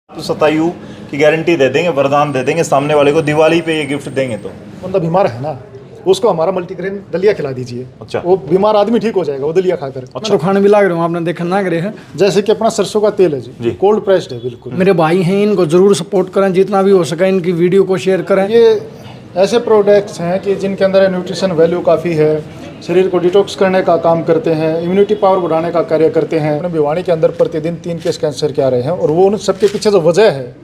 तो सतायु की गारंटी दे देंगे, वरदान दे देंगे सामने वाले को, दिवाली पे ये गिफ्ट देंगे। तो बंदा बीमार है ना, उसको हमारा मल्टीग्रेन दलिया खिला दीजिए। अच्छा। वो बीमार आदमी ठीक हो जाएगा वो दलिया खाकर। मैं तो खाने भी लाग रहा हूँ, आपने देखा ना करे है। जैसे कि अपना सरसों का तेल है जी, कोल्ड प्रेस्ड है बिल्कुल। मेरे भाई हैं, इनको जरूर सपोर्ट करें, जितना भी हो सके इनकी वीडियो को शेयर करें। ये ऐसे प्रोडक्ट्स हैं कि जिनके अंदर न्यूट्रिशन वैल्यू काफ़ी है, शरीर को डिटॉक्स करने का काम करते हैं, इम्यूनिटी पावर बढ़ाने का कार्य करते हैं। अपने भिवानी के अंदर प्रतिदिन 3 केस कैंसर के आ रहे हैं, और वो उन सबके पीछे जो वजह है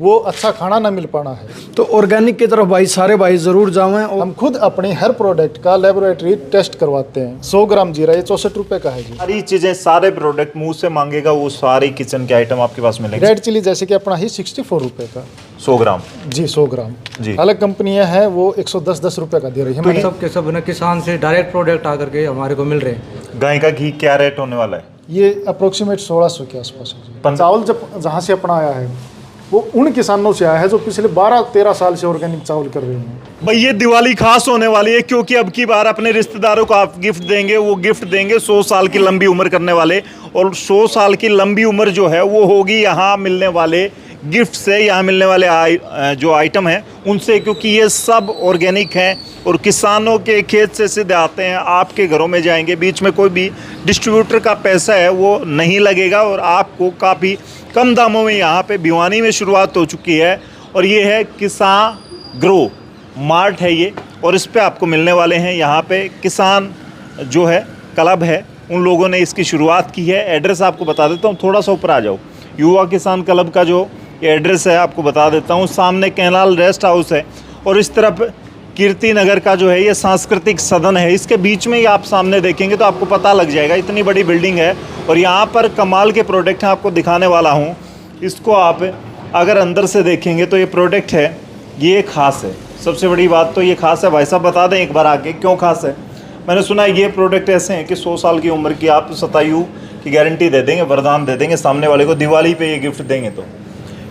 वो अच्छा खाना ना मिल पाना है। तो ऑर्गेनिक की तरफ भाई सारे भाई ज़रूर जाएं। और हम खुद अपने हर प्रोडक्ट का लेबोरेटरी टेस्ट करवाते हैं। 100 ग्राम जीरा ये 64 रुपये का है जी। सारी चीजें, सारे प्रोडक्ट मुंह से मांगेगा वो सारे किचन के आइटम आपके पास मिलेंगे। रेड चिली जैसे कि अपना ही 64 रुपये का 100 ग्राम जी, 100 ग्राम जी। अलग कंपनियां हैं वो 110 रुपये का दे रही है। तो सब के सब ना किसान से डायरेक्ट प्रोडक्ट आकर के हमारे को मिल रहे हैं। गाय का घी क्या रेट होने वाला है? ये अप्रोक्सीमेट 1600 के आसपास है जी। चावल जब जहाँ से अपना आया है वो उन किसानों से आया है जो पिछले 12-13 साल से ऑर्गेनिक चावल कर रहे हैं। भाई ये दिवाली खास होने वाली है, क्योंकि अब की बार अपने रिश्तेदारों को आप गिफ्ट देंगे, वो गिफ्ट देंगे 100 साल की लंबी उम्र करने वाले। और 100 साल की लंबी उम्र जो है वो होगी यहाँ मिलने वाले गिफ्ट से, यहाँ मिलने वाले जो आइटम हैं उनसे, क्योंकि ये सब ऑर्गेनिक हैं और किसानों के खेत से सीधे आते हैं, आपके घरों में जाएंगे। बीच में कोई भी डिस्ट्रीब्यूटर का पैसा है वो नहीं लगेगा, और आपको काफ़ी कम दामों में यहाँ पे भिवानी में शुरुआत हो चुकी है। और ये है किसान ग्रो मार्ट है ये, और इस पे आपको मिलने वाले हैं यहाँ पे किसान जो है क्लब है, उन लोगों ने इसकी शुरुआत की है। एड्रेस आपको बता देता हूँ, थोड़ा सा ऊपर आ जाओ। युवा किसान क्लब का जो ये एड्रेस है आपको बता देता हूँ। सामने कैनाल रेस्ट हाउस है, और इस तरफ कीर्ति नगर का जो है ये सांस्कृतिक सदन है। इसके बीच में ही आप सामने देखेंगे तो आपको पता लग जाएगा, इतनी बड़ी बिल्डिंग है। और यहाँ पर कमाल के प्रोडक्ट हैं, आपको दिखाने वाला हूँ। इसको आप अगर अंदर से देखेंगे तो ये प्रोडक्ट है, ये खास है। सबसे बड़ी बात तो ये खास है। भाई साहब बता दें एक बार आके क्यों खास है? मैंने सुना है ये प्रोडक्ट ऐसे हैं कि 100 साल की उम्र की आप सतायु की गारंटी दे देंगे, वरदान दे देंगे सामने वाले को, दिवाली पे ये गिफ्ट देंगे। तो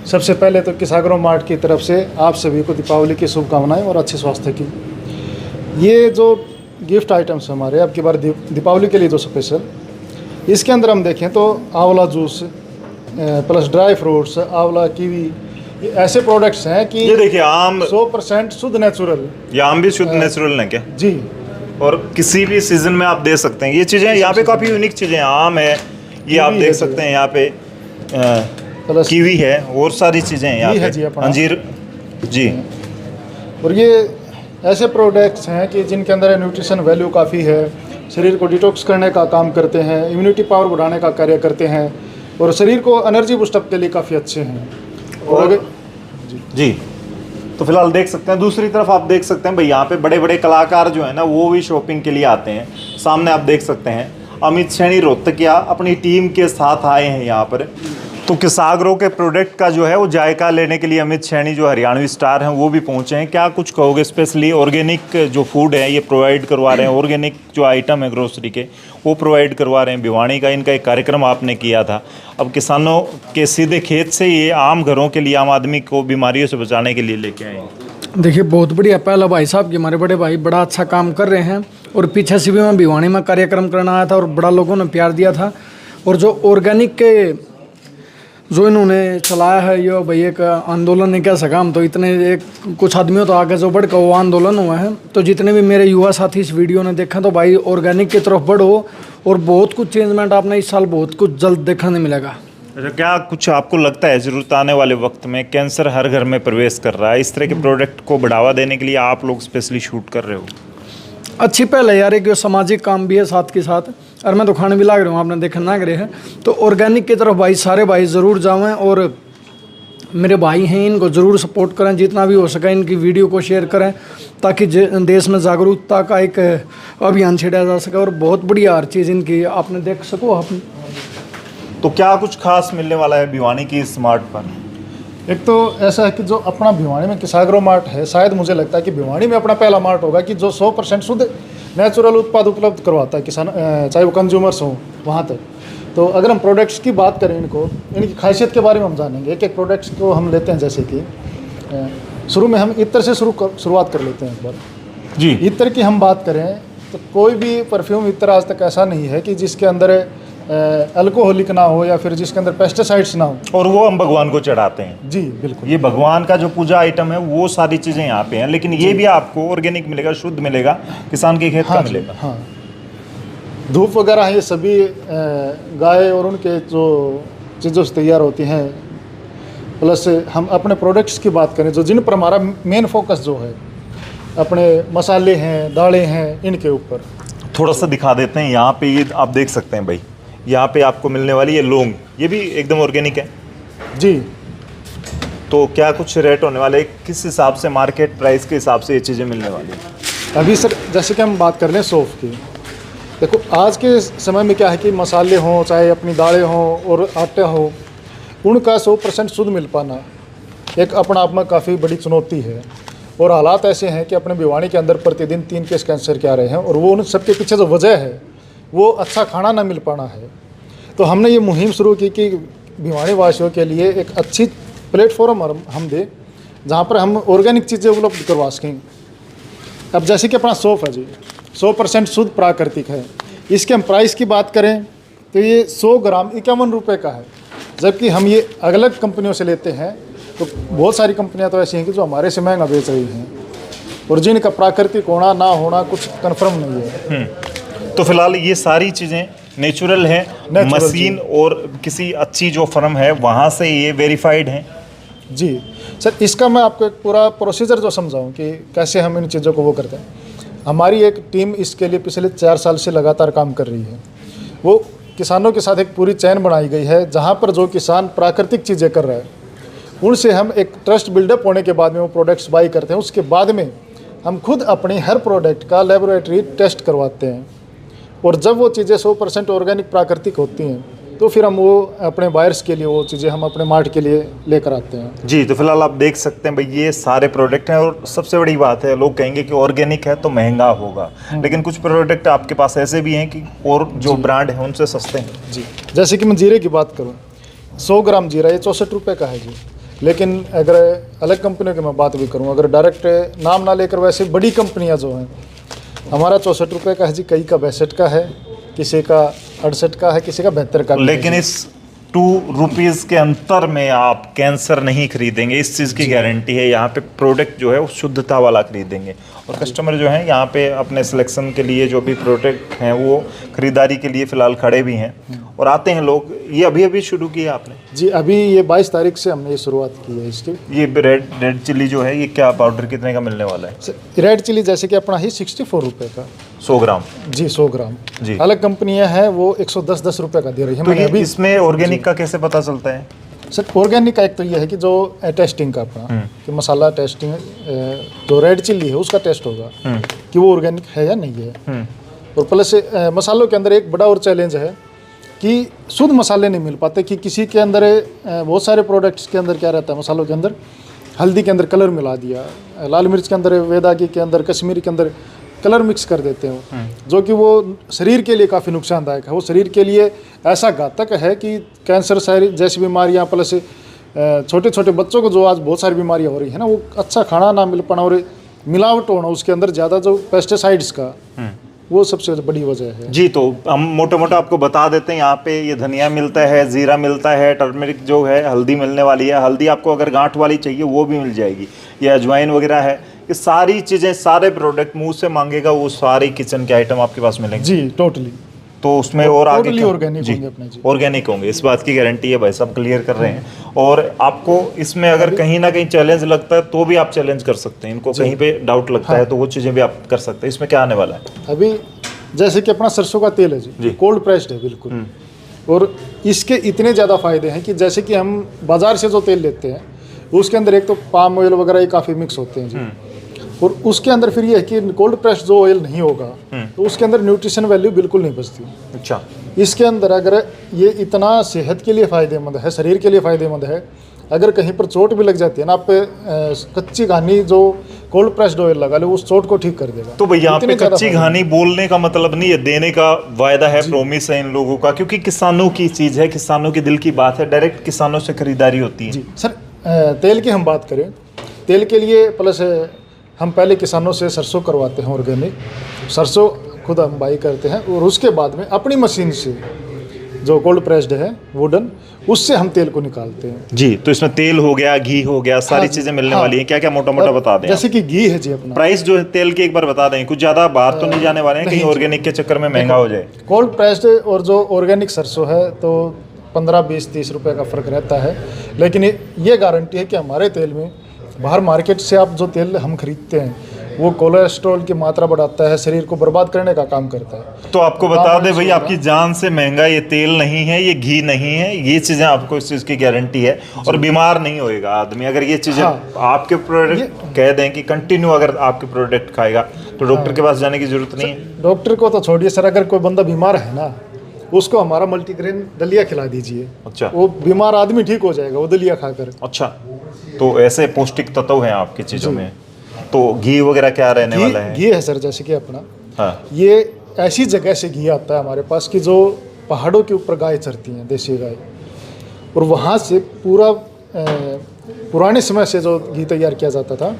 सबसे पहले तो किसाग्रो मार्ट की तरफ से आप सभी को दीपावली की शुभकामनाएं और अच्छे स्वास्थ्य की। ये जो गिफ्ट आइटम्स हमारे अब की बार दीपावली के लिए जो स्पेशल, इसके अंदर हम देखें तो आंवला जूस प्लस ड्राई फ्रूट्स, आंवला कीवी, ये ऐसे प्रोडक्ट्स हैं कि ये देखिए आम 100% शुद्ध नेचुरल। ये आम भी शुद्ध नेचुरल है क्या जी, और किसी भी सीजन में आप दे सकते हैं। ये चीज़ें यहाँ पे काफ़ी यूनिक चीज़ें हैं। आम है, ये आप देख सकते हैं यहाँ पे, कीवी है, और सारी चीज़ें हैं यहाँ पे, अंजीर जी। और ये ऐसे प्रोडक्ट्स हैं कि जिनके अंदर न्यूट्रिशन वैल्यू काफ़ी है, शरीर को डिटॉक्स करने का काम करते हैं, इम्यूनिटी पावर बढ़ाने का कार्य करते हैं, और शरीर को एनर्जी बूस्टअप के लिए काफ़ी अच्छे हैं। और जी तो फिलहाल देख सकते हैं, दूसरी तरफ आप देख सकते हैं भाई यहाँ पे बड़े बड़े कलाकार जो है ना वो भी शॉपिंग के लिए आते हैं। सामने आप देख सकते हैं अमित सैनी रोहतकिया अपनी टीम के साथ आए हैं यहाँ पर। तो किसाग्रो के प्रोडक्ट का जो है वो जायका लेने के लिए अमित सैनी जो हरियाणवी स्टार हैं वो भी पहुँचे हैं। क्या कुछ कहोगे? स्पेशली ऑर्गेनिक जो फूड है ये प्रोवाइड करवा रहे हैं, ऑर्गेनिक जो आइटम है ग्रोसरी के वो प्रोवाइड करवा रहे हैं। भिवानी का इनका एक कार्यक्रम आपने किया था। अब किसानों के सीधे खेत से ये आम घरों के लिए, आम आदमी को बीमारियों से बचाने के लिए लेके आए हैं। देखिए बहुत बढ़िया, पहला भाई साहब कि हमारे बड़े भाई बड़ा अच्छा काम कर रहे हैं। और पीछे से भी मैं भिवानी में कार्यक्रम करना आया था और बड़ा लोगों ने प्यार दिया था। और जो ऑर्गेनिक के जो इन्होंने चलाया है ये भाई एक आंदोलन नहीं कह सका हम तो, इतने एक कुछ आदमियों तो आगे जो बढ़ कर वो आंदोलन हुआ है। तो जितने भी मेरे युवा साथी इस वीडियो ने देखा तो भाई ऑर्गेनिक की तरफ बढ़ो, और बहुत कुछ चेंजमेंट आपने इस साल बहुत कुछ जल्द देखने मिलेगा। अच्छा, क्या कुछ आपको लगता है ज़रूरत आने वाले वक्त में कैंसर हर घर में प्रवेश कर रहा है, इस तरह के प्रोडक्ट को बढ़ावा देने के लिए आप लोग स्पेशली शूट कर रहे हो? अच्छी पहल है यार, एक सामाजिक काम भी है साथ के साथ। और मैं तो खाने भी लाग रहा हूँ, आपने देखा ना करे है। तो ऑर्गेनिक की तरफ भाई सारे भाई ज़रूर जाएं, और मेरे भाई हैं इनको ज़रूर सपोर्ट करें, जितना भी हो सके इनकी वीडियो को शेयर करें, ताकि देश में जागरूकता का एक अभियान छेड़ा जा सके। और बहुत बढ़िया हर चीज़ इनकी आपने देख सको आप। तो क्या कुछ खास मिलने वाला है भिवानी की इस मार्ट पर? एक तो ऐसा है कि जो अपना भिवानी में किसाग्रो मार्ट है, शायद मुझे लगता है कि भिवानी में अपना पहला मार्ट होगा कि जो 100% शुद्ध नेचुरल उत्पाद उपलब्ध करवाता है किसान, चाहे वो कंज्यूमर्स हों वहाँ तक। तो अगर हम प्रोडक्ट्स की बात करें, इनकी खासियत के बारे में हम जानेंगे। एक एक प्रोडक्ट्स को हम लेते हैं, जैसे कि शुरू में हम इत्र से शुरुआत कर लेते हैं एक बार जी। इत्र की हम बात करें तो कोई भी परफ्यूम इत्र आज तक ऐसा नहीं है कि जिसके अंदर अल्कोहलिक ना हो या फिर जिसके अंदर पेस्टिसाइड्स ना हो। और वो हम भगवान को चढ़ाते हैं। जी बिल्कुल। ये भगवान का जो पूजा आइटम है वो सारी चीज़ें यहाँ पे हैं, लेकिन ये भी आपको ऑर्गेनिक मिलेगा, शुद्ध मिलेगा, किसान के खेत का हाँ जी, मिलेगा। हाँ। धूप वगैरह ये सभी गाय और उनके जो चीज़ों से तैयार होती हैं। प्लस हम अपने प्रोडक्ट्स की बात करें जो जिन पर हमारा मेन फोकस जो है अपने मसाले हैं, दालें हैं, इनके ऊपर थोड़ा सा दिखा देते हैं। यहाँ पे ये आप देख सकते हैं भाई, यहाँ पे आपको मिलने वाली ये लौंग, ये भी एकदम ऑर्गेनिक है जी। तो क्या कुछ रेट होने वाले, किस हिसाब से मार्केट प्राइस के हिसाब से ये चीज़ें मिलने वाली हैं? अभी सर जैसे कि हम बात कर लें सौंफ की, देखो आज के समय में क्या है कि मसाले हों, चाहे अपनी दालें हों और आटा हो, उनका 100% शुद्ध मिल पाना एक अपना आप में काफ़ी बड़ी चुनौती है। और हालात ऐसे हैं कि अपने भिवानी के अंदर प्रतिदिन 3 केस कैंसर के आ रहे हैं, और वो उन सबके पीछे जो वजह है वो अच्छा खाना ना मिल पाना है। तो हमने ये मुहिम शुरू की कि भिवानी वासियों के लिए एक अच्छी प्लेटफॉर्म हम दें जहाँ पर हम ऑर्गेनिक चीज़ें उपलब्ध करवा सकें। अब जैसे कि अपना सौंफ है जी, 100% शुद्ध प्राकृतिक है। इसके हम प्राइस की बात करें तो ये 100 ग्राम 51 रुपये का है, जबकि हम ये अलग कंपनियों से लेते हैं तो बहुत सारी कंपनियां तो ऐसी हैं कि जो हमारे से महंगा बेच रही हैं, और जिनका प्राकृतिक होना ना होना कुछ कंफर्म नहीं है। तो फिलहाल ये सारी चीज़ें नेचुरल हैं, मशीन और किसी अच्छी जो फर्म है वहाँ से ये वेरीफाइड हैं। जी सर, इसका मैं आपको एक पूरा प्रोसीजर जो समझाऊं कि कैसे हम इन चीज़ों को वो करते हैं। हमारी एक टीम इसके लिए पिछले 4 साल से लगातार काम कर रही है। वो किसानों के साथ एक पूरी चैन बनाई गई है जहाँ पर जो किसान प्राकृतिक चीज़ें कर रहा है उनसे हम एक ट्रस्ट बिल्डअप होने के बाद में वो प्रोडक्ट्स बाई करते हैं। उसके बाद में हम खुद अपनी हर प्रोडक्ट का लेबोरेटरी टेस्ट करवाते हैं, और जब वो चीज़ें 100% ऑर्गेनिक प्राकृतिक होती हैं तो फिर हम वो अपने बायर्स के लिए वो चीज़ें हम अपने मार्ट के लिए लेकर आते हैं। जी, तो फिलहाल आप देख सकते हैं भाई ये सारे प्रोडक्ट हैं, और सबसे बड़ी बात है लोग कहेंगे कि ऑर्गेनिक है तो महंगा होगा, लेकिन कुछ प्रोडक्ट आपके पास ऐसे भी हैं कि और जो ब्रांड है उनसे सस्ते हैं। जी, जैसे कि मैं जीरे की बात करूँ, 100 ग्राम जीरा ये 64 रुपये का है जी। लेकिन अगर अलग कंपनियों की मैं बात भी करूँ, अगर डायरेक्ट नाम ना लेकर वैसे बड़ी कंपनियाँ जो हैं, हमारा 64 रुपये का है जी, कई का 62 का है, किसी का 68 का है, किसी का 72 का। लेकिन इस 2 रुपीज़ के अंतर में आप कैंसर नहीं खरीदेंगे, इस चीज़ की गारंटी है। यहाँ पे प्रोडक्ट जो है वो शुद्धता वाला खरीदेंगे, और कस्टमर जो है यहाँ पे अपने सिलेक्शन के लिए जो भी प्रोडक्ट हैं वो खरीदारी के लिए फ़िलहाल खड़े भी हैं और आते हैं लोग। ये अभी अभी शुरू किया आपने? जी, अभी ये 22 तारीख से हमने ये शुरुआत की है इसकी। ये रेड चिल्ली जो है ये क्या पाउडर कितने का मिलने वाला है? रेड चिल्ली जैसे कि अपना ही 64 रुपये का 100 ग्राम। जी, 100 ग्राम जी। अलग कंपनियां हैं वो 110 रुपये का दे रही है। तो ये अभी इसमें ऑर्गेनिक का कैसे पता चलता है? सर, ऑर्गेनिक का एक तो ये है कि जो टेस्टिंग का अपना कि मसाला टेस्टिंग जो रेड चिल्ली है उसका टेस्ट होगा कि वो ऑर्गेनिक है या नहीं है। और प्लस मसालों के अंदर एक बड़ा और चैलेंज है कि शुद्ध मसाले नहीं मिल पाते, कि किसी के अंदर बहुत सारे प्रोडक्ट्स के अंदर क्या रहता है, मसालों के अंदर हल्दी के अंदर कलर मिला दिया, लाल मिर्च के अंदर, वेदागी के अंदर, कश्मीरी के अंदर कलर मिक्स कर देते हैं, जो कि वो शरीर के लिए काफ़ी नुकसानदायक है। वो शरीर के लिए ऐसा घातक है कि कैंसर सारी जैसी बीमारियाँ, प्लस छोटे छोटे बच्चों को जो आज बहुत सारी बीमारियाँ हो रही है ना, वो अच्छा खाना ना मिल पाना और मिलावट होना उसके अंदर ज़्यादा, जो पेस्टिसाइड्स का, वो सबसे बड़ी वजह है। जी, तो हम मोटा मोटा आपको बता देते हैं। यहाँ पे ये धनिया मिलता है, जीरा मिलता है, टर्मरिक जो है, हल्दी मिलने वाली है। हल्दी आपको अगर गांठ वाली चाहिए वो भी मिल जाएगी, ये अजवाइन वगैरह है। ये सारी चीज़ें, सारे प्रोडक्ट मुंह से मांगेगा वो सारे किचन के आइटम आपके पास मिलेंगे। जी, टोटली। तो उसमें और आगे टोटली ऑर्गेनिक होंगे अपने जी। ऑर्गेनिक होंगे, इस बात की गारंटी है भाई साहब, क्लियर कर रहे हैं। और आपको इसमें अगर कहीं ना कहीं चैलेंज लगता है तो भी आप चैलेंज कर सकते हैं इनको, कहीं पे डाउट लगता है तो वो चीज़ें भी आप कर सकते हैं। इसमें क्या आने वाला है? अभी जैसे कि अपना सरसों का तेल है जी, कोल्ड प्रेस्ड है बिल्कुल, और इसके इतने ज़्यादा फायदे हैं कि जैसे कि हम बाज़ार से जो तेल लेते हैं उसके अंदर एक तो पाम ऑयल वगैरह ये काफ़ी मिक्स होते हैं जी, और उसके अंदर फिर ये है कि कोल्ड प्रेस्ड जो ऑयल नहीं होगा तो उसके अंदर न्यूट्रिशन वैल्यू बिल्कुल नहीं बचती। अच्छा, इसके अंदर अगर ये इतना सेहत के लिए फ़ायदेमंद है, शरीर के लिए फ़ायदेमंद है, अगर कहीं पर चोट भी लग जाती है ना, आप कच्ची घानी जो कोल्ड प्रेस्ड ऑयल लगा लो उस चोट को ठीक कर देगा। तो भाई यहाँ पे कच्ची घानी बोलने का मतलब नहीं है, देने का वायदा है, प्रोमिस है इन लोगों का, क्योंकि किसानों की चीज़ है, किसानों के दिल की बात है, डायरेक्ट किसानों से खरीदारी होती है। जी सर, तेल की हम बात करें, तेल के लिए प्लस हम पहले किसानों से सरसों करवाते हैं ऑर्गेनिक, सरसों खुद हम बाई करते हैं, और उसके बाद में अपनी मशीन से जो कोल्ड प्रेस्ड है वुडन, उससे हम तेल को निकालते हैं। जी, तो इसमें तेल हो गया, घी हो गया, सारी हाँ, चीजें मिलने हाँ। वाली हैं। क्या क्या मोटा मोटा बता दें आप। जैसे कि घी है जी अपना, प्राइस जो है तेल की एक बार बता दें, कुछ ज्यादा बाहर तो नहीं जाने वाले हैं कहीं ऑर्गेनिक के चक्कर में महंगा हो जाए। कोल्ड प्रेस्ड और जो ऑर्गेनिक सरसों है तो 15, 20, 30 रुपए का फ़र्क रहता है, लेकिन ये गारंटी है कि हमारे तेल में, बाहर मार्केट से आप जो तेल हम खरीदते हैं वो कोलेस्ट्रॉल की मात्रा बढ़ाता है, शरीर को बर्बाद करने का काम करता है। तो आपको बता दें भाई, आपकी जान से महंगा ये तेल नहीं है, ये घी नहीं है, ये चीजें आपको इस चीज की गारंटी है और बीमार नहीं होएगा आदमी अगर ये चीजें आपके प्रोडक्ट कह दें कि कंटिन्यू अगर आपके प्रोडक्ट खाएगा तो डॉक्टर के पास जाने की जरूरत नहीं है। डॉक्टर को तो छोड़िए सर, अगर कोई बंदा बीमार है ना, उसको हमारा मल्टीग्रेन दलिया खिला दीजिए, अच्छा, वो बीमार आदमी ठीक हो जाएगा वो दलिया खाकर। अच्छा, तो ऐसे पौष्टिक तत्व हैं आपकी चीजों में। तो घी वगैरह क्या रहने वाला है? घी है सर, जैसे कि अपना, हाँ, ये ऐसी जगह से घी आता है हमारे पास कि जो पहाड़ों के ऊपर गाय चरती हैं, देसी गाय, और वहाँ से पूरा पुराने समय से जो घी तैयार किया जाता था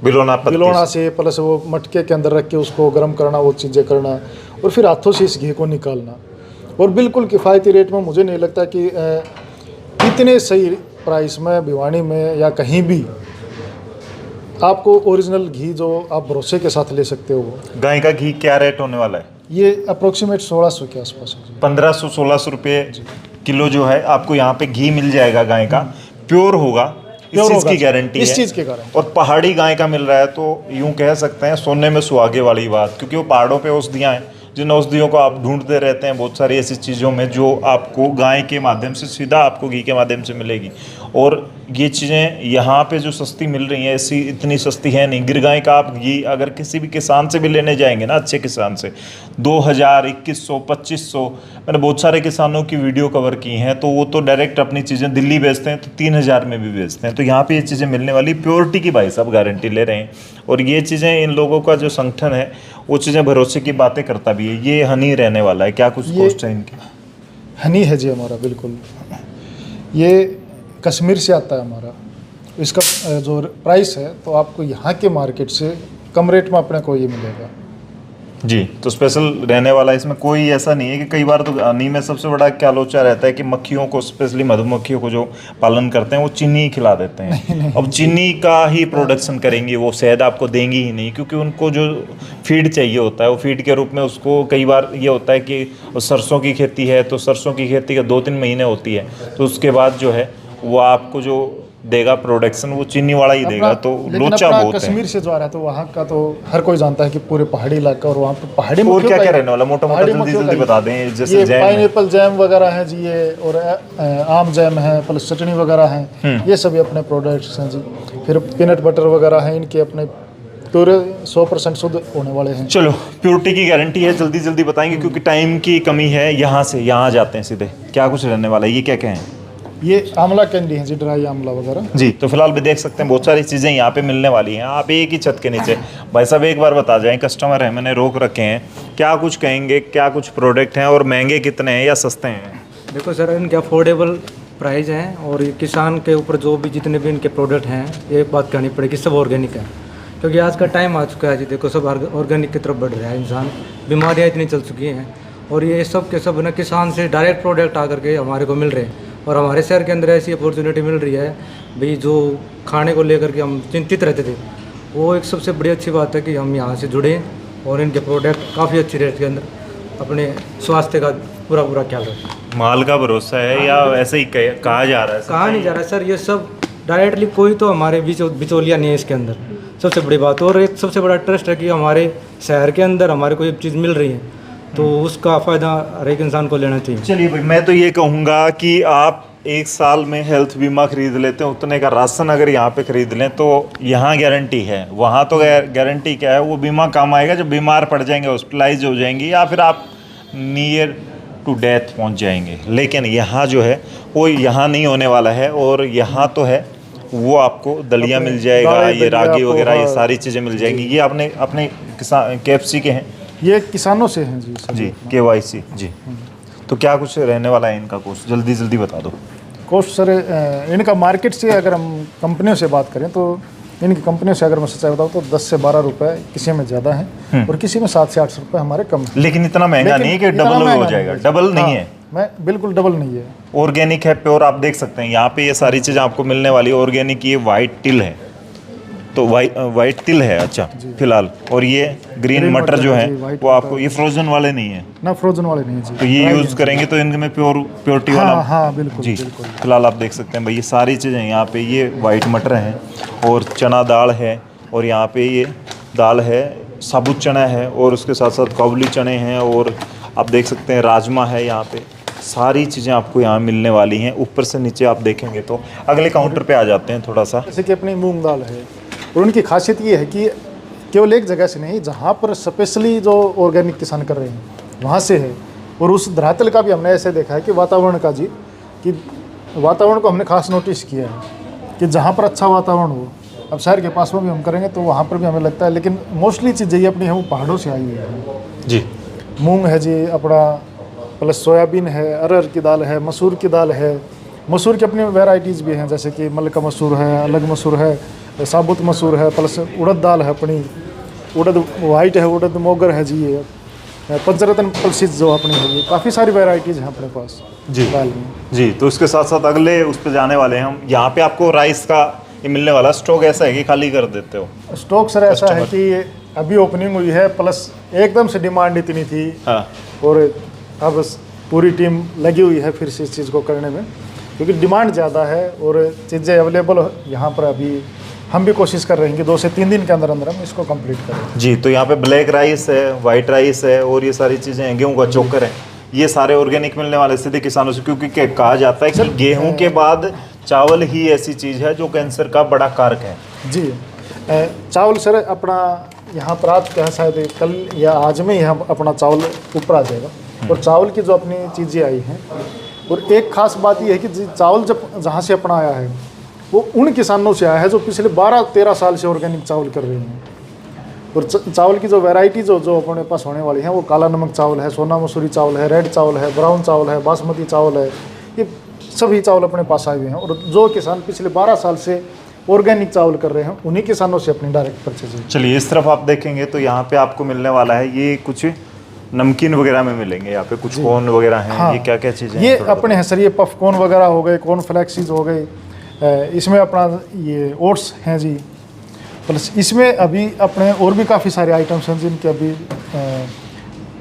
बिलोना से, प्लस वो मटके के अंदर रख के उसको गर्म करना, वो चीज़ें करना, और फिर हाथों से इस घी को निकालना, और बिल्कुल किफ़ायती रेट में। मुझे नहीं लगता कि इतने सही प्राइस में भिवानी में या कहीं भी आपको ओरिजिनल घी जो आप भरोसे के साथ ले सकते हो। गाय का घी क्या रेट होने वाला है? ये अप्रोक्सीमेट 1600 के आसपास है। 1500-1600 रुपये किलो जो है आपको यहाँ पे घी मिल जाएगा। गाय का प्योर होगा, इस चीज़ की गारंटी है, इस चीज़ के कारण। और पहाड़ी गाय का मिल रहा है तो यूं कह सकते हैं सोने में सुहागे वाली बात, क्योंकि वो पहाड़ों पे औषधियाँ हैं, जिन औषधियों को आप ढूंढते रहते हैं बहुत सारी ऐसी चीज़ों में जो आपको गाय के माध्यम से सीधा आपको घी के माध्यम से मिलेगी। और ये चीज़ें यहाँ पे जो सस्ती मिल रही हैं ऐसी इतनी सस्ती है नहीं। गिर गाय का आप घी अगर किसी भी किसान से भी लेने जाएंगे ना, अच्छे किसान से, 2000, 2100, 2500, मैंने बहुत सारे किसानों की वीडियो कवर की हैं, तो वो तो डायरेक्ट अपनी चीज़ें दिल्ली बेचते हैं तो 3000 में भी बेचते हैं। तो यहाँ पे ये चीज़ें मिलने वाली प्योरिटी की भाई साहब गारंटी ले रहे हैं। और ये चीज़ें इन लोगों का जो संगठन है वो चीज़ें भरोसे की बातें करता भी है। ये हनी रहने वाला है, क्या कुछ कॉस्ट है इनकी? हनी है जी हमारा, बिल्कुल ये कश्मीर से आता है हमारा। इसका जो प्राइस है तो आपको यहाँ के मार्केट से कम रेट में अपने को ये मिलेगा जी। तो स्पेशल रहने वाला है, इसमें कोई ऐसा नहीं है कि कई बार तो हनी में सबसे बड़ा क्या लोचा रहता है कि मक्खियों को, स्पेशली मधुमक्खियों को जो पालन करते हैं वो चीनी खिला देते हैं। अब चीनी का ही प्रोडक्शन करेंगे, वो शहद आपको देंगी ही नहीं, क्योंकि उनको जो फीड चाहिए होता है वो फीड के रूप में उसको कई बार ये होता है कि सरसों की खेती है तो सरसों की खेती का 2-3 महीने होती है, तो उसके बाद जो है वो आपको जो देगा प्रोडक्शन वो चीनी वाला ही देगा। तो लोचा बहुत है। कश्मीर से जो आ रहा है तो वहाँ का तो हर कोई जानता है कि पूरे पहाड़ी इलाका, और वहाँ पे पहाड़ी और क्या क्या रहने वाला मोटा मोटा जल्दी बता दें। जैसे ये जैम पाइनएप्पल जैम वगैरह है जी, ये और आम जैम है, प्लस चटनी वगैरह है, ये सभी अपने प्रोडक्ट्स हैं जी। फिर पीनट बटर वगैरह हैं, इनके अपने पूरे 100% शुद्ध होने वाले हैं। चलो, प्योरिटी की गारंटी है, जल्दी जल्दी बताएंगे क्योंकि टाइम की कमी है। यहाँ से यहाँ जाते हैं सीधे, क्या कुछ रहने वाला है, ये क्या क्या है? ये आंवला कैंडी है जी, ड्राई आंवला वगैरह जी। तो फिलहाल भी देख सकते हैं बहुत सारी चीज़ें यहाँ पे मिलने वाली हैं। आप एक ही छत के नीचे, भाई साहब एक बार बता जाएं, कस्टमर है मैंने रोक रखे हैं, क्या कुछ कहेंगे, क्या कुछ प्रोडक्ट हैं और महंगे कितने हैं या सस्ते हैं? देखो सर, इनके अफोर्डेबल प्राइस हैं और ये किसान के ऊपर जो भी जितने भी इनके प्रोडक्ट हैं, एक बात कहनी पड़ेगी, सब ऑर्गेनिक है। क्योंकि आज का टाइम आ चुका है जी, देखो सब ऑर्गेनिक की तरफ बढ़ रहा है इंसान, बीमारियाँ इतनी चल चुकी हैं, और ये सब के सब ना किसान से डायरेक्ट प्रोडक्ट आकर के हमारे को मिल रहे हैं। और हमारे शहर के अंदर ऐसी अपॉर्चुनिटी मिल रही है भाई, जो खाने को लेकर के हम चिंतित रहते थे, वो एक सबसे बड़ी अच्छी बात है कि हम यहाँ से जुड़े और इनके प्रोडक्ट काफ़ी अच्छी रेट के अंदर अपने स्वास्थ्य का पूरा ख्याल रखें। माल का भरोसा है या ऐसे ही कहा जा रहा है? कहा नहीं जा रहा है सर, ये सब डायरेक्टली, कोई तो हमारे बिचौलिया नहीं है इसके अंदर, सबसे बड़ी बात। और एक सबसे बड़ा ट्रस्ट है कि हमारे शहर के अंदर हमारे को एक चीज़ मिल रही है तो उसका फ़ायदा हर एक इंसान को लेना चाहिए। चलिए भाई, मैं तो ये कहूँगा कि आप एक साल में हेल्थ बीमा खरीद लेते हैं, उतने का राशन अगर यहाँ पे खरीद लें तो यहाँ गारंटी है। वहाँ तो गारंटी क्या है, वो बीमा काम आएगा जब बीमार पड़ जाएंगे, हॉस्पिटलाइज हो जाएंगी या फिर आप नियर टू डेथ पहुँच जाएंगे। लेकिन यहाँ जो है वो यहाँ नहीं होने वाला है, और यहाँ तो है वो आपको दलिया मिल जाएगा, ये रागी वगैरह ये सारी चीज़ें मिल जाएंगी। ये अपने किसान KFC के हैं, ये किसानों से हैं जी सर। जी, KYC जी। तो क्या कुछ रहने वाला है इनका कोस्ट, जल्दी जल्दी बता दो। कोस्ट सर, इनका मार्केट से अगर हम कंपनियों से बात करें तो इनकी कंपनियों से अगर मैं सच्चाई बताऊँ तो 10 से 12 रुपए किसी में ज़्यादा है और किसी में 7 से 8 रुपए हमारे कम है। लेकिन इतना महंगा नहीं है कि डबल हो जाएगा, डबल नहीं है। मैं बिल्कुल डबल नहीं है। ऑर्गेनिक है, प्योर। आप देख सकते हैं यहाँ पे ये सारी चीज़ें आपको मिलने वाली है। ऑर्गेनिक ये वाइट तिल है, तो वाइट तिल है, अच्छा फिलहाल। और ये ग्रीन मटर जो है जी, white वो आपको, ये फ्रोजन वाले नहीं है, ना फ्रोजन वाले नहीं जी। तो ये यूज़ करेंगे तो इनमें प्योरिटी वाला। हाँ हाँ बिल्कुल जी बिल्कुल। फिलहाल आप देख सकते हैं भाई, ये सारी चीज़ें यहाँ पे, ये वाइट मटर हैं और चना दाल है, और यहाँ पे ये दाल है, साबुत चना है, और उसके साथ साथ काबुली चने हैं, और आप देख सकते हैं राजमा है। यहाँ पे सारी चीज़ें आपको यहाँ मिलने वाली हैं। ऊपर से नीचे आप देखेंगे तो अगले काउंटर पे आ जाते हैं थोड़ा सा। जैसे कि अपनी मूंग दाल है, और उनकी खासियत ये है कि केवल एक जगह से नहीं, जहाँ पर स्पेशली जो ऑर्गेनिक किसान कर रहे हैं वहाँ से है। और उस धरातल का भी हमने ऐसे देखा है कि वातावरण का जी, कि वातावरण को हमने खास नोटिस किया है कि जहाँ पर अच्छा वातावरण हो, अब शहर के पास में भी हम करेंगे तो वहाँ पर भी हमें लगता है, लेकिन मोस्टली चीज़ें ये अपनी है वो पहाड़ों से आई हुई है जी। मूंग है जी अपना, प्लस सोयाबीन है, अरहर की दाल है, मसूर की दाल है। मसूर की अपनी वैरायटीज़ भी हैं, जैसे कि मलका मसूर है, अलग मसूर है, साबुत मसूर है, प्लस उड़द दाल है अपनी, उड़द वाइट है, उड़द मोगर है जी, ये पंचरत्न प्रसिद्ध जो अपनी है, ये काफ़ी सारी वैरायटीज़ हैं अपने पास जी दाल में। जी। तो इसके साथ साथ अगले उस पर जाने वाले हैं हम। यहाँ पे आपको राइस का ये मिलने वाला स्टॉक ऐसा है कि खाली कर देते हो? स्टॉक सर ऐसा है कि अभी ओपनिंग हुई है, प्लस एकदम से डिमांड इतनी थी, हाँ। और अब पूरी टीम लगी हुई है फिर से इस चीज़ को करने में, क्योंकि डिमांड ज़्यादा है और चीज़ें अवेलेबल यहाँ पर। अभी हम भी कोशिश कर रहे हैं कि 2 से 3 दिन के अंदर अंदर हम इसको कंप्लीट करें जी। तो यहाँ पे ब्लैक राइस है, वाइट राइस है, और ये सारी चीज़ें हैं, गेहूँ का चोकर है, ये सारे ऑर्गेनिक मिलने वाले सीधे किसानों से। क्योंकि कहा जाता है कि गेहूँ के बाद चावल ही ऐसी चीज़ है जो कैंसर का बड़ा कारक है। जी। चावल सर अपना यहाँ पर आज क्या शायद कल या आज में ही हम अपना चावल ऊपर आ जाएगा। और चावल की जो अपनी चीज़ें आई हैं, और एक खास बात यह है कि चावल जब जहाँ से अपना आया है वो उन किसानों से आया है जो पिछले 12-13 साल से ऑर्गेनिक चावल कर रहे हैं। और चावल की जो वैरायटी जो अपने पास होने वाली हैं वो काला नमक चावल है, सोना मसूरी चावल है, रेड चावल है, ब्राउन चावल है, बासमती चावल है, ये सभी चावल अपने पास आए हुए हैं। और जो किसान पिछले 12 साल से ऑर्गेनिक चावल कर रहे हैं उन्हीं किसानों से अपनी डायरेक्ट परचेज है। चलिए इस तरफ आप देखेंगे तो यहाँ पे आपको मिलने वाला है, ये कुछ नमकीन वगैरह में मिलेंगे। यहाँ पे कुछ कॉर्न वगैरह हैं। हाँ, ये क्या क्या चीज़ें ये हैं? थोड़ा अपने हैं सर, ये पफकॉर्न वगैरह हो गए, कॉर्न फ्लैक्सीज हो गए, इसमें अपना ये ओट्स हैं जी, प्लस इसमें अभी अपने और भी काफ़ी सारे आइटम्स हैं जिनके अभी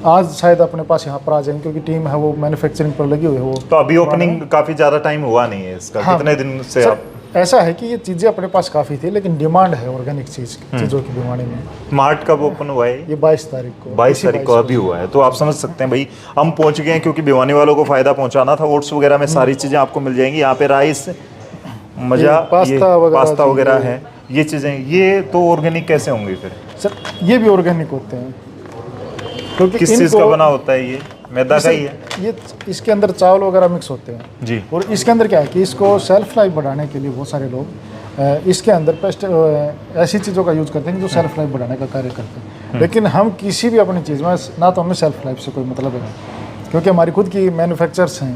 आज शायद अपने पास यहाँ पर आ जाएंगे, क्योंकि टीम है वो मैन्युफैक्चरिंग पर लगी हुई है वो। तो अभी ओपनिंग काफ़ी ज़्यादा टाइम हुआ नहीं है इसका। हाँ, कितने दिन से सर, आप? ऐसा है कि ये चीज़ें अपने पास काफ़ी थी, लेकिन डिमांड है ऑर्गेनिक चीज़ों की भिवानी में। मार्ट कब ओपन हुआ है? ये 22 तारीख को, 22 तारीख को अभी हुआ है। तो आप समझ सकते हैं भाई, हम पहुंच गए हैं, क्योंकि भिवानी वालों को फ़ायदा पहुंचाना था। ओट्स वगैरह में सारी चीज़ें आपको मिल जाएंगी। यहाँ पे राइस, मजा, पास्ता वगैरह है, ये चीज़ें। ये तो ऑर्गेनिक कैसे होंगे फिर? सर ये भी ऑर्गेनिक होते हैं, क्योंकि किस चीज़ का बना होता है ये? मैदा का ही है ये? इसके अंदर चावल वगैरह मिक्स होते हैं जी। और इसके अंदर क्या है कि इसको सेल्फ लाइफ बढ़ाने के लिए बहुत सारे लोग इसके अंदर पेस्ट ऐसी चीज़ों का यूज़ करते हैं जो सेल्फ लाइफ बढ़ाने का कार्य करते हैं। लेकिन हम किसी भी अपनी चीज़ में ना तो हमें सेल्फ लाइफ से कोई मतलब है, क्योंकि हमारी खुद की मैन्युफैक्चरर्स हैं,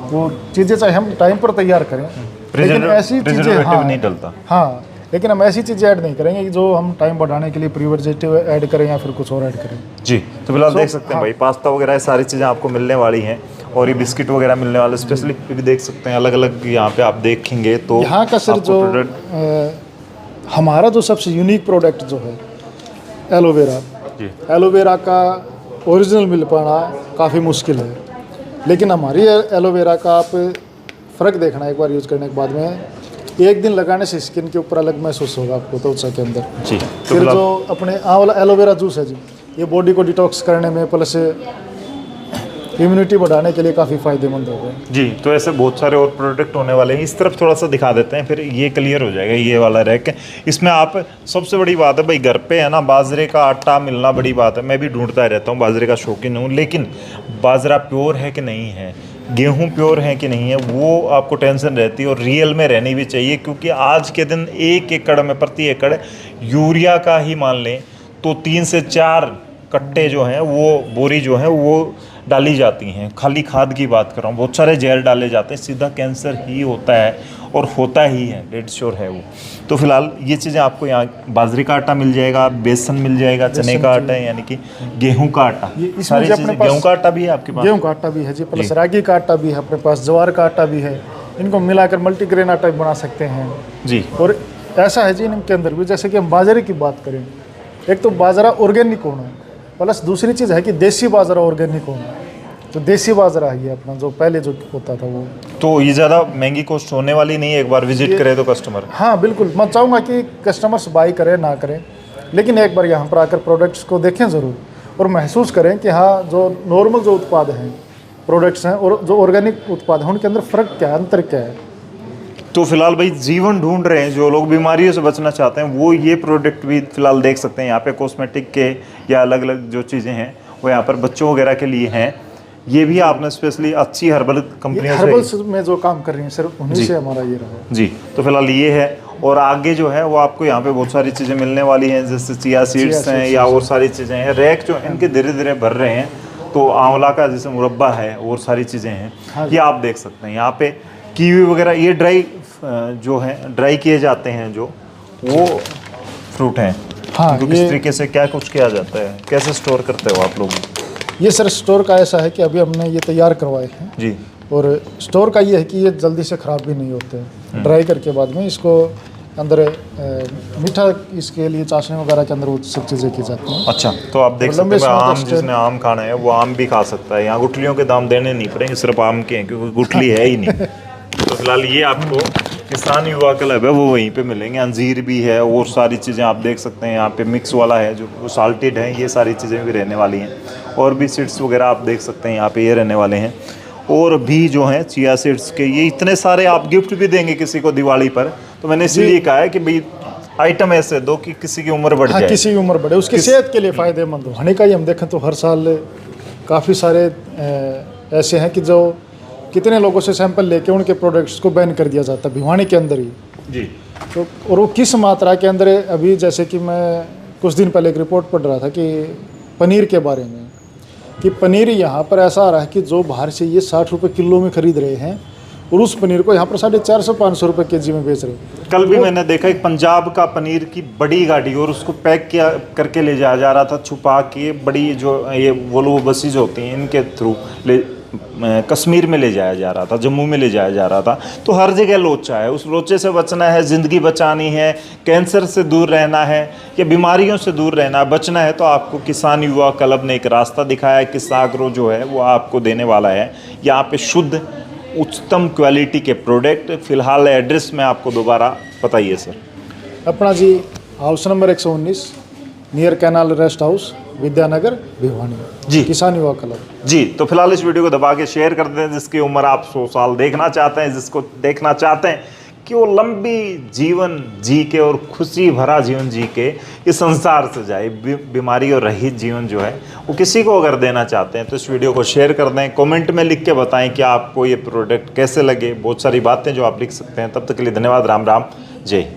वो चीज़ें चाहे हम टाइम पर तैयार करें, लेकिन ऐसी चीज़ें नहीं डलता। हाँ, लेकिन हम ऐसी चीज़ें ऐड नहीं करेंगे कि जो हम टाइम बढ़ाने के लिए प्रिजर्वेटिव ऐड करें या फिर कुछ और ऐड करें। जी। तो फिलहाल देख सकते हैं भाई, पास्ता वगैरह सारी चीज़ें आपको मिलने वाली हैं, और ये बिस्किट वगैरह मिलने वाले। स्पेशली भी देख सकते हैं अलग अलग, यहाँ पे आप देखेंगे तो यहाँ का सर जो हमारा जो सबसे यूनिक प्रोडक्ट जो है एलोवेरा जी। एलोवेरा का ओरिजिनल मिल पाना काफ़ी मुश्किल है, लेकिन हमारी एलोवेरा का आप फ़र्क देखना एक बार यूज़ करने के बाद में, एक दिन लगाने से स्किन के ऊपर अलग महसूस होगा आपको त्वचा के अंदर जी। फिर जो अपने वाला एलोवेरा जूस है जी, ये बॉडी को डिटॉक्स करने में प्लस इम्यूनिटी बढ़ाने के लिए काफ़ी फ़ायदेमंद होगा जी। तो ऐसे बहुत सारे और प्रोडक्ट होने वाले हैं। इस तरफ थोड़ा सा दिखा देते हैं, फिर ये क्लियर हो जाएगा। ये वाला रैक है, इसमें आप सबसे बड़ी बात है भाई, घर पे है ना बाजरे का आटा मिलना बड़ी बात है। मैं भी ढूंढता रहता हूँ, बाजरे का शौकीन हूँ, लेकिन बाजरा प्योर है कि नहीं है, गेहूं प्योर है कि नहीं है, वो आपको टेंशन रहती है, और रियल में रहनी भी चाहिए। क्योंकि आज के दिन 1 एकड़ में प्रति एकड़ यूरिया का ही मान लें तो 3 से 4 कट्टे जो हैं वो बोरी जो है वो डाली जाती हैं, खाली खाद की बात कर रहा हूँ, बहुत सारे जहर डाले जाते हैं, सीधा कैंसर ही होता है और होता ही है, डेड श्योर है वो। तो फिलहाल ये चीज़ें आपको यहाँ बाजरे का आटा मिल जाएगा, बेसन मिल जाएगा, चने का आटा है यानी कि गेहूं का आटा, इसमें सारी जो अपने चीज़ें। पास गेहूं का आटा भी है आपके पास? गेहूं का आटा भी है जी, प्लस रागी का आटा भी है अपने पास, ज्वार का आटा भी है, इनको मिलाकर मल्टीग्रेन आटा भी बना सकते हैं जी। और ऐसा है जी इनके अंदर भी, जैसे कि हम बाजरे की बात करें, एक तो बाजरा ऑर्गेनिक होना, प्लस दूसरी चीज़ है कि देसी बाजरा ऑर्गेनिक होना। तो देसी बाजरा है ये अपना जो पहले जो होता था वो। तो ये ज़्यादा महंगी कॉस्ट होने वाली नहीं है एक बार विजिट करे तो कस्टमर? हाँ बिल्कुल, मैं चाहूँगा कि कस्टमर्स बाई करें ना करें, लेकिन एक बार यहाँ पर आकर प्रोडक्ट्स को देखें ज़रूर और महसूस करें कि हाँ जो नॉर्मल जो उत्पाद हैं, प्रोडक्ट्स हैं और जो ऑर्गेनिक उत्पाद हैं, उनके अंदर फ़र्क क्या है, अंतर क्या है। तो फिलहाल भाई जीवन ढूंढ रहे हैं जो लोग, बीमारियों से बचना चाहते हैं, वो ये प्रोडक्ट भी फिलहाल देख सकते हैं यहाँ पे। कॉस्मेटिक के या अलग अलग जो चीज़ें हैं वो यहाँ पर बच्चों वगैरह के लिए हैं। ये भी आपने स्पेशली अच्छी हर्बल कंपनियों से, हर्बल्स में जो काम कर रही हैं सर, उन्हीं से हमारा ये रहा जी। तो फिलहाल ये है और आगे जो है वो आपको यहाँ पे बहुत सारी चीज़ें मिलने वाली हैं, जैसे चिया सीड्स हैं या और सारी चीज़ें हैं। रैक जो इनके धीरे धीरे भर रहे हैं, तो आंवला का जैसे मुरब्बा है और सारी चीज़ें हैं, ये आप देख सकते हैं। यहाँ पे कीवी वगैरह ये ड्राई जो है, ड्राई किए जाते हैं जो वो फ्रूट हैं। हाँ, तो किस तरीके से क्या कुछ किया जाता है, कैसे स्टोर करते हो आप लोग? ये सर स्टोर का ऐसा है कि अभी हमने ये तैयार करवाए हैं जी। और स्टोर का ये है कि ये जल्दी से ख़राब भी नहीं होते हैं। ड्राई करके बाद में इसको अंदर मीठा, इसके लिए चाशनी वगैरह के अंदर वो सब चीज़ें की जाती हैं। अच्छा, तो आप देख और सकते लंबे हैं समय तक आम, स्टोर- जिसने आम खाना है वो आम भी खा सकता है। यहाँ गुठलियों के दाम देने नहीं पड़ेंगे, सिर्फ आम के हैं क्योंकि गुठली है ही नहीं। तो फिलहाल ये आपको किसान युवा क्लब है वो वहीं पे मिलेंगे। अंजीर भी है और सारी चीज़ें आप देख सकते हैं। यहाँ पे मिक्स वाला है जो वो साल्टेड है, ये सारी चीज़ें भी रहने वाली हैं। और भी सीड्स वगैरह आप देख सकते हैं यहाँ पे ये रहने वाले हैं। और भी जो हैं चिया सीड्स के ये इतने सारे आप गिफ्ट भी देंगे किसी को दिवाली पर, तो मैंने इसीलिए कहा है कि भाई आइटम ऐसे दो कि किसी की उम्र बढ़ हाँ, जाए। किसी की उम्र बढ़े, उसकी सेहत के लिए फ़ायदेमंद हो। हनी का ही हम देखें तो हर साल काफ़ी सारे ऐसे हैं कि जो कितने लोगों से सैंपल लेके उनके प्रोडक्ट्स को बैन कर दिया जाता है भिवानी के अंदर ही। जी। तो और वो किस मात्रा के अंदर है, अभी जैसे कि मैं कुछ दिन पहले एक रिपोर्ट पढ़ रहा था कि पनीर के बारे में, कि पनीर यहाँ पर ऐसा आ रहा है कि जो बाहर से ये 60 रुपये किलो में खरीद रहे हैं और उस पनीर को यहाँ पर 450-500 रुपये केजी में बेच रहे हैं। कल भी मैंने देखा एक पंजाब का पनीर की बड़ी गाड़ी और उसको पैक किया करके ले जाया जा रहा था, छुपा के। बड़ी जो ये वोल्वो बसेज होती हैं इनके थ्रू कश्मीर में ले जाया जा रहा था, जम्मू में ले जाया जा रहा था। तो हर जगह लोचा है, उस लोचे से बचना है, ज़िंदगी बचानी है, कैंसर से दूर रहना है या बीमारियों से दूर रहना है, बचना है, तो आपको किसान युवा क्लब ने एक रास्ता दिखाया है। किसाग्रो जो है वो आपको देने वाला है यहाँ पे शुद्ध उच्चतम क्वालिटी के प्रोडक्ट। फिलहाल एड्रेस में आपको दोबारा बताइए सर। अपना जी house number 119 near canal rest house, Vidyanagar, Bhiwani ji. किसान युवा क्लब जी। तो फिलहाल इस वीडियो को दबा के शेयर कर दें जिसकी उम्र आप 100 साल देखना चाहते हैं, जिसको देखना चाहते हैं कि वो लंबी जीवन जी के और खुशी भरा जीवन जी के इस संसार से जाए, बीमारी और रहित जीवन जो है वो किसी को अगर देना चाहते हैं तो इस वीडियो को शेयर कर दें। कमेंट में लिख के बताएं कि आपको ये प्रोडक्ट कैसे लगे। बहुत सारी बातें जो आप लिख सकते हैं। तब तक के लिए धन्यवाद। राम राम, जय।